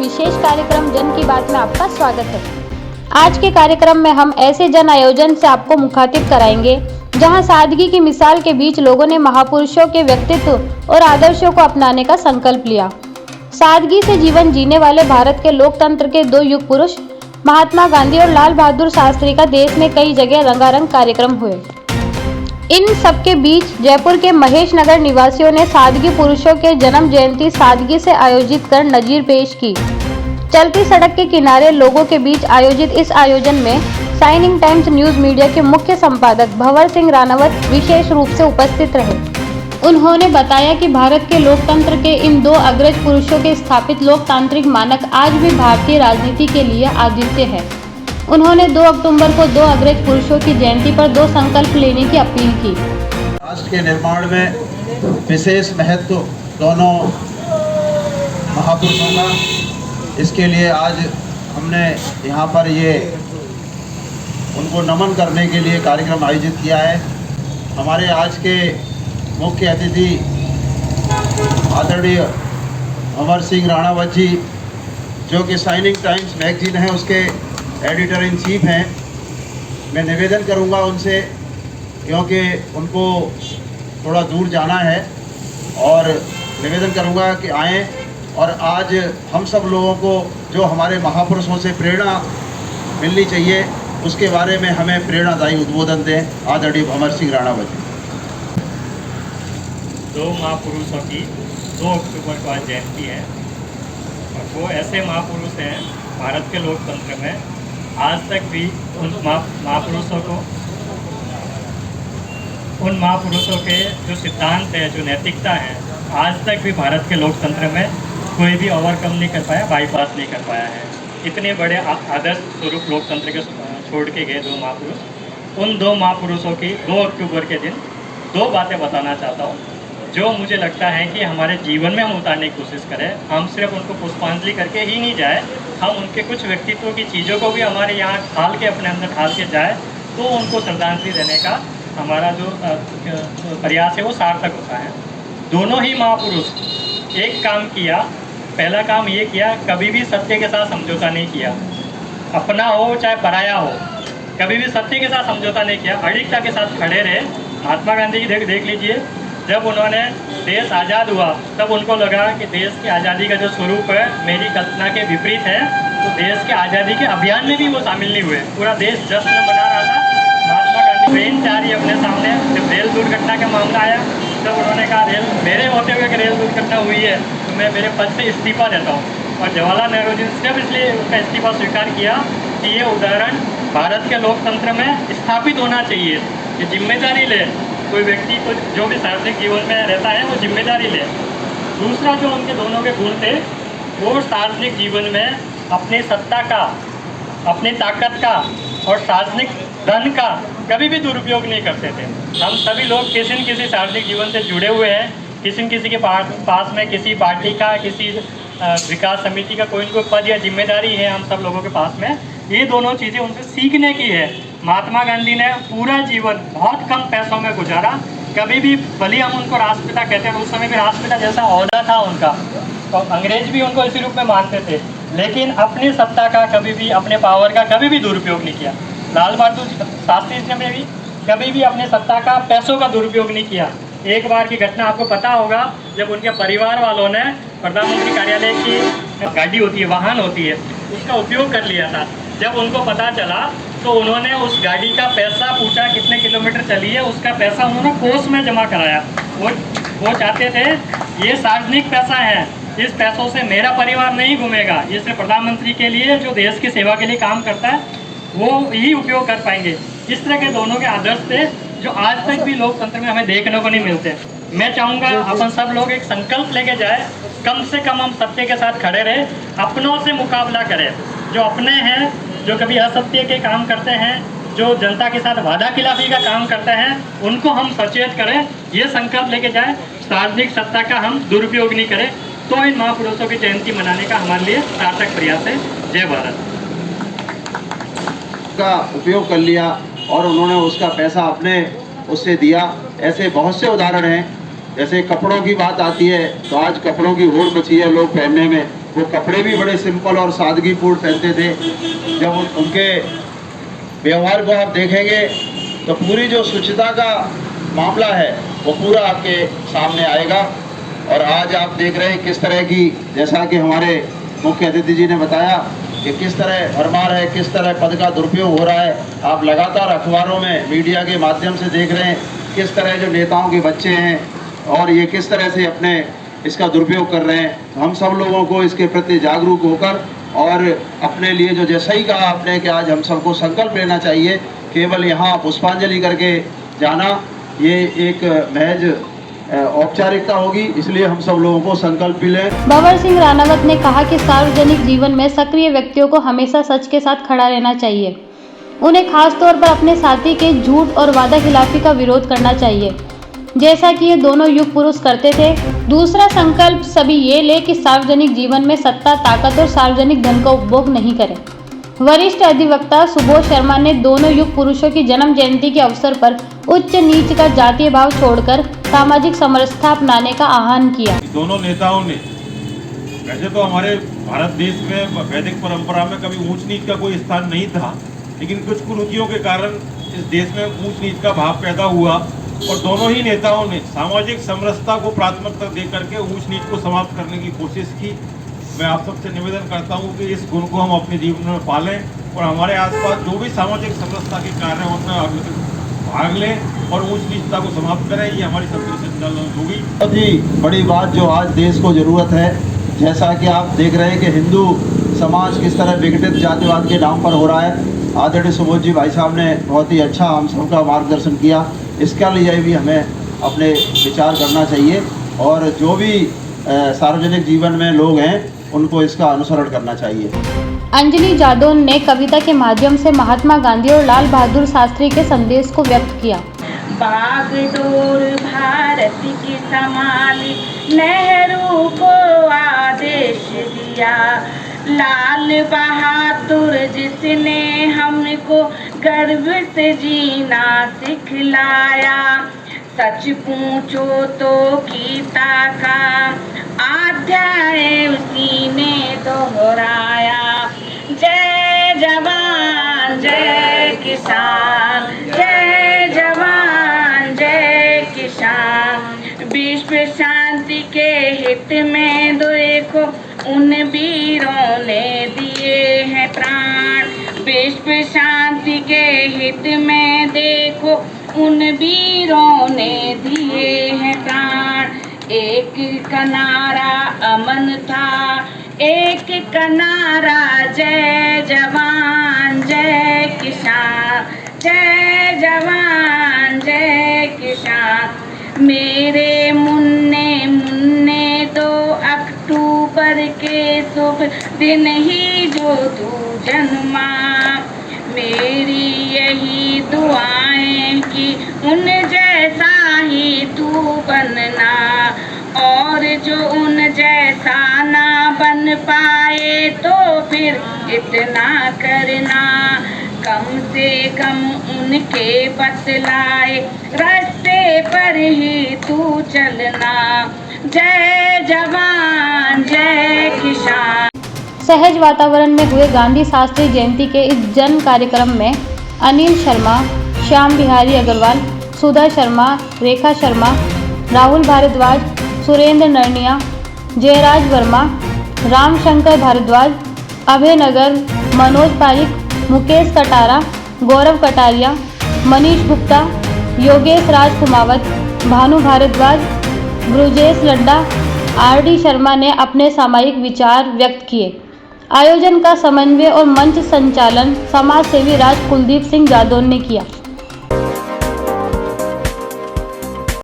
विशेष कार्यक्रम जन की बात में आपका स्वागत है। आज के कार्यक्रम में हम ऐसे जन आयोजन से आपको मुखातिब कराएंगे जहां सादगी की मिसाल के बीच लोगों ने महापुरुषों के व्यक्तित्व और आदर्शों को अपनाने का संकल्प लिया। सादगी से जीवन जीने वाले भारत के लोकतंत्र के दो युग पुरुष महात्मा गांधी और लाल बहादुर शास्त्री का देश में कई जगह रंगारंग कार्यक्रम हुए। इन सबके बीच जयपुर के महेश नगर निवासियों ने सादगी पुरुषों के जन्म जयंती सादगी से आयोजित कर नजीर पेश की। चलती सड़क के किनारे लोगों के बीच आयोजित इस आयोजन में शाइनिंग टाइम्स न्यूज मीडिया के मुख्य संपादक भंवर सिंह रानावत विशेष रूप से उपस्थित रहे। उन्होंने बताया कि भारत के लोकतंत्र के इन दो अग्रज पुरुषों के स्थापित लोकतांत्रिक मानक आज भी भारतीय राजनीति के लिए आदित्य है। उन्होंने 2 अक्टूबर को 2 अग्रज पुरुषों की जयंती पर 2 संकल्प लेने की अपील की। राष्ट्र के निर्माण में विशेष महत्व दोनों महापुरुषों का, इसके लिए आज हमने यहाँ पर ये उनको नमन करने के लिए कार्यक्रम आयोजित किया है। हमारे आज के मुख्य अतिथि आदरणीय भंवर सिंह राणावत जी, जो कि शाइनिंग टाइम्स मैगजीन है उसके एडिटर इन चीफ हैं। मैं निवेदन करूंगा उनसे, क्योंकि उनको थोड़ा दूर जाना है, और निवेदन करूंगा कि आएँ और आज हम सब लोगों को जो हमारे महापुरुषों से प्रेरणा मिलनी चाहिए उसके बारे में हमें प्रेरणादायी उद्बोधन दें। आदरणीय भंवर सिंह राणावत जी। 2 महापुरुषों की 2 अक्टूबर को आज जयंती है, और वो ऐसे महापुरुष हैं भारत के लोकतंत्र में। आज तक भी उन महापुरुषों के जो सिद्धांत है, जो नैतिकता है, आज तक भी भारत के लोकतंत्र में कोई भी ओवरकम नहीं कर पाया, बाईपास नहीं कर पाया है। इतने बड़े आदर्श स्वरूप लोकतंत्र के छोड़ के गए 2 महापुरुष। उन 2 महापुरुषों की 2 अक्टूबर के दिन 2 बातें बताना चाहता हूँ, जो मुझे लगता है कि हमारे जीवन में हम उतारने की कोशिश करें। हम सिर्फ उनको पुष्पांजलि करके ही नहीं जाए, हम उनके कुछ व्यक्तित्व की चीज़ों को भी हमारे यहाँ ढाल के, अपने अंदर ढाल के जाए, तो उनको श्रद्धांजलि देने का हमारा जो प्रयास है वो सार्थक होता है। दोनों ही महापुरुष एक काम किया। पहला काम ये किया, कभी भी सत्य के साथ समझौता नहीं किया। अपना हो चाहे पराया हो, कभी भी सत्य के साथ समझौता नहीं किया, अडिगता के साथ खड़े रहे। महात्मा गांधी की देख लीजिए, जब उन्होंने देश आज़ाद हुआ तब उनको लगा कि देश की आज़ादी का जो स्वरूप है मेरी कल्पना के विपरीत है, तो देश के आज़ादी के अभियान में भी वो शामिल नहीं हुए। पूरा देश जश्न मना रहा था। महात्मा गांधी ट्रेन जा रही है अपने सामने, जब रेल दुर्घटना का मामला आया तब उन्होंने कहा रेल मेरे होते हुए कि रेल दुर्घटना हुई है तो मैं मेरे पद से इस्तीफा देता हूँ। और जवाहरलाल नेहरू जी ने सिर्फ इसलिए उसका इस्तीफा स्वीकार किया कि ये उदाहरण भारत के लोकतंत्र में स्थापित होना चाहिए कि जिम्मेदारी ले, कोई व्यक्ति को जो भी सार्वजनिक जीवन में रहता है वो जिम्मेदारी ले। दूसरा जो उनके दोनों के गुण थे, वो सार्वजनिक जीवन में अपनी सत्ता का, अपनी ताकत का और सार्वजनिक धन का कभी भी दुरुपयोग नहीं करते थे। हम सभी लोग किसी न किसी सार्वजनिक जीवन से जुड़े हुए हैं, किसी न किसी के पास में किसी पार्टी का, किसी विकास समिति का कोई न कोई पद या जिम्मेदारी है हम सब लोगों के पास में। ये दोनों चीज़ें उनसे सीखने की है। महात्मा गांधी ने पूरा जीवन बहुत कम पैसों में गुजारा। कभी भी, भले हम उनको राष्ट्रपिता कहते हैं, उस समय भी राष्ट्रपिता जैसा ओहदा था उनका, तो अंग्रेज भी उनको इसी रूप में मानते थे, लेकिन अपनी सत्ता का कभी भी, अपने पावर का कभी भी दुरुपयोग नहीं किया। लाल बहादुर शास्त्री जी ने भी कभी भी अपनी सत्ता का, पैसों का दुरुपयोग नहीं किया। एक बार की घटना आपको पता होगा, जब उनके परिवार वालों ने प्रधानमंत्री कार्यालय की गाड़ी होती है, वाहन होती है, उसका उपयोग कर लिया था। जब उनको पता चला तो उन्होंने उस गाड़ी का पैसा पूछा कितने किलोमीटर चली है, उसका पैसा उन्होंने कोष में जमा कराया। वो चाहते थे ये सार्वजनिक पैसा है, इस पैसों से मेरा परिवार नहीं घूमेगा, ये सिर्फ प्रधानमंत्री के लिए, जो देश की सेवा के लिए काम करता है, वो ही उपयोग कर पाएंगे। इस तरह के दोनों के आदर्श थे जो आज तक भी लोकतंत्र में हमें देखने को नहीं मिलते। मैं चाहूँगा अपन सब लोग एक संकल्प लेके जाए, कम से कम हम सत्य के साथ खड़े रहे, अपनों से मुकाबला करें। जो अपने हैं, जो कभी असत्य के काम करते हैं, जो जनता के साथ वादा खिलाफी का काम करते हैं, उनको हम सचेत करें। ये संकल्प लेके जाएं, सार्वजनिक सत्ता का हम दुरुपयोग नहीं करें, तो इन महापुरुषों की जयंती मनाने का हमारे लिए सार्थक प्रयास है। जय भारत। का उपयोग कर लिया और उन्होंने उसका पैसा अपने उससे दिया। ऐसे बहुत से उदाहरण हैं। जैसे कपड़ों की बात आती है तो आज कपड़ों की होड़ मची है लोग पहनने में, वो कपड़े भी बड़े सिंपल और सादगीपूर्ण पहनते थे। जब उनके व्यवहार को आप देखेंगे तो पूरी जो स्वच्छता का मामला है वो पूरा आपके सामने आएगा। और आज आप देख रहे हैं किस तरह की, जैसा कि हमारे मुख्य अतिथि जी ने बताया कि किस तरह भरमार है, किस तरह पद का दुरुपयोग हो रहा है। आप लगातार अखबारों में, मीडिया के माध्यम से देख रहे हैं किस तरह जो नेताओं के बच्चे हैं और ये किस तरह से अपने इसका दुरुपयोग कर रहे हैं। हम सब लोगों को इसके प्रति जागरूक होकर और अपने लिए जो जैसा ही कहा आपने कि आज हम सबको संकल्प लेना चाहिए, केवल यहाँ पुष्पांजलि करके जाना ये एक महज औपचारिकता होगी, इसलिए हम सब लोगों को संकल्प भी लें। भंवर सिंह राणावत ने कहा कि सार्वजनिक जीवन में सक्रिय व्यक्तियों को हमेशा सच के साथ खड़ा रहना चाहिए। उन्हें खास तौर पर अपने साथी के झूठ और वादाखिलाफी का विरोध करना चाहिए, जैसा कि ये दोनों युग पुरुष करते थे। दूसरा संकल्प सभी ये ले कि सार्वजनिक जीवन में सत्ता, ताकत और सार्वजनिक धन का उपभोग नहीं करें। वरिष्ठ अधिवक्ता सुबोध शर्मा ने दोनों युग पुरुषों की जन्म जयंती के अवसर पर उच्च नीच का जातीय भाव छोड़कर सामाजिक समरसता अपनाने का आह्वान किया। दोनों नेताओं ने, वैसे तो हमारे भारत देश में वैदिक परंपरा में कभी ऊंच नीच का कोई स्थान नहीं था, लेकिन कुछ कुरीतियों के कारण इस देश में ऊंच नीच का भाव पैदा हुआ और दोनों ही नेताओं ने सामाजिक समरसता को प्राथमिकता दे करके ऊंच नीच को समाप्त करने की कोशिश की। मैं आप सबसे निवेदन करता हूं कि इस गुण को हम अपने जीवन में पालें और हमारे आसपास जो भी सामाजिक समरसता के कार्य हैं उनमें भाग लें और ऊंच नीचता को समाप्त करें। ये हमारी सबसे संचालन होगी। बहुत ही बड़ी बात जो आज देश को ज़रूरत है, जैसा कि आप देख रहे हैं कि हिंदू समाज किस तरह विघटित जातिवाद के नाम पर हो रहा है। आदरणीय सुबोध जी भाई साहब ने बहुत ही अच्छा हम सबका मार्गदर्शन किया। इसके लिए भी हमें अपने विचार करना चाहिए और जो भी सार्वजनिक जीवन में लोग हैं उनको इसका अनुसरण करना चाहिए। अंजलि जादव ने कविता के माध्यम से महात्मा गांधी और लाल बहादुर शास्त्री के संदेश को व्यक्त किया। बागडोर भारत की संभाली, नेहरू को आदेश दिया। लाल बहादुर जिसने हमको गर्व से जीना सिखलाया। सच पूछो तो गीता का अध्याय उसी ने दोहराया। जय जवान जय किसान, जय जवान जय किसान। विश्व शांति के हित में देखो उन वीरों ने दिए हैं प्राण। विश्व शांति के हित में देखो उन वीरों ने दिए हैं प्राण। एक कनारा अमन था, एक कनारा जय जवान जय किसान, जय जवान जय किसान। मेरे मुन्ने मुन्ने 2 अक्टूबर के शुभ दिन ही जो तू जन्मा। मेरी यही दुआएं कि उन जैसा ही तू बनना, और जो उन जैसा ना बन पाए तो फिर इतना करना, कम से कम उनके बतलाए रास्ते पर ही तू चलना। जय जवान जय किसान। सहज वातावरण में हुए गांधी शास्त्री जयंती के इस जन कार्यक्रम में अनिल शर्मा, श्याम बिहारी अग्रवाल, सुधा शर्मा, रेखा शर्मा, राहुल भारद्वाज, सुरेंद्र नरनिया, जयराज वर्मा, रामशंकर भारद्वाज, अभय नगर, मनोज पारिक, मुकेश कटारा, गौरव कटारिया, मनीष गुप्ता, योगेश राज कुमावत, भानु भारद्वाज, ब्रुजेश लड्डा, आर.डी. शर्मा ने अपने सामयिक विचार व्यक्त किए। आयोजन का समन्वय और मंच संचालन समाज सेवी राज कुलदीप सिंह जादौन ने किया।